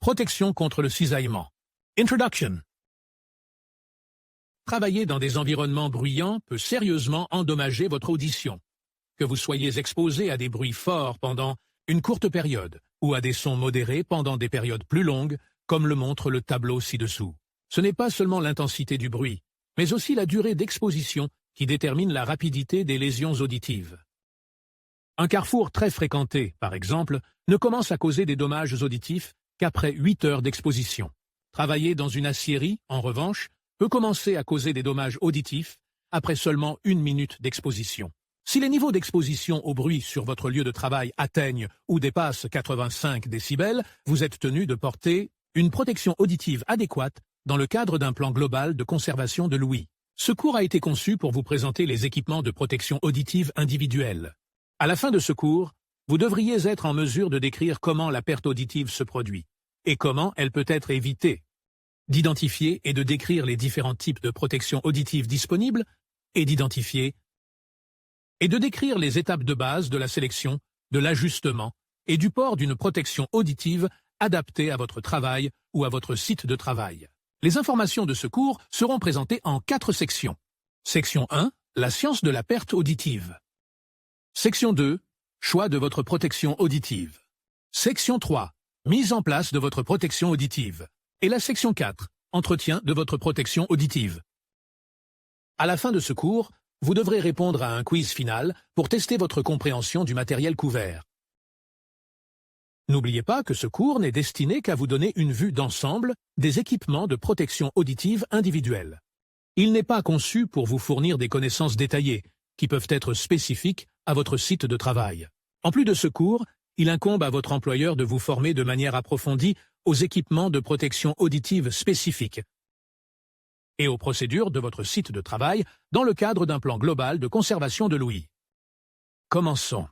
Protection contre le cisaillement. Introduction. Travailler dans des environnements bruyants peut sérieusement endommager votre audition. Que vous soyez exposé à des bruits forts pendant une courte période ou à des sons modérés pendant des périodes plus longues, comme le montre le tableau ci-dessous. Ce n'est pas seulement l'intensité du bruit, mais aussi la durée d'exposition qui détermine la rapidité des lésions auditives. Un carrefour très fréquenté, par exemple, ne commence à causer des dommages auditifs qu'après 8 heures d'exposition. Travailler dans une aciérie, en revanche, peut commencer à causer des dommages auditifs après seulement 1 minute d'exposition. Si les niveaux d'exposition au bruit sur votre lieu de travail atteignent ou dépassent 85 décibels, vous êtes tenu de porter une protection auditive adéquate dans le cadre d'un plan global de conservation de l'ouïe. Ce cours a été conçu pour vous présenter les équipements de protection auditive individuelle. À la fin de ce cours, vous devriez être en mesure de décrire comment la perte auditive se produit et comment elle peut être évitée, d'identifier et de décrire les différents types de protection auditive disponibles et d'identifier et de décrire les étapes de base de la sélection, de l'ajustement et du port d'une protection auditive adaptée à votre travail ou à votre site de travail. Les informations de ce cours seront présentées en 4 sections. Section 1, la science de la perte auditive. Section 2, choix de votre protection auditive. Section 3, mise en place de votre protection auditive. Et la section 4, entretien de votre protection auditive. À la fin de ce cours, vous devrez répondre à un quiz final pour tester votre compréhension du matériel couvert. N'oubliez pas que ce cours n'est destiné qu'à vous donner une vue d'ensemble des équipements de protection auditive individuels. Il n'est pas conçu pour vous fournir des connaissances détaillées, qui peuvent être spécifiques à votre site de travail. En plus de ce cours, il incombe à votre employeur de vous former de manière approfondie aux équipements de protection auditive spécifiques et aux procédures de votre site de travail dans le cadre d'un plan global de conservation de l'ouïe. Commençons.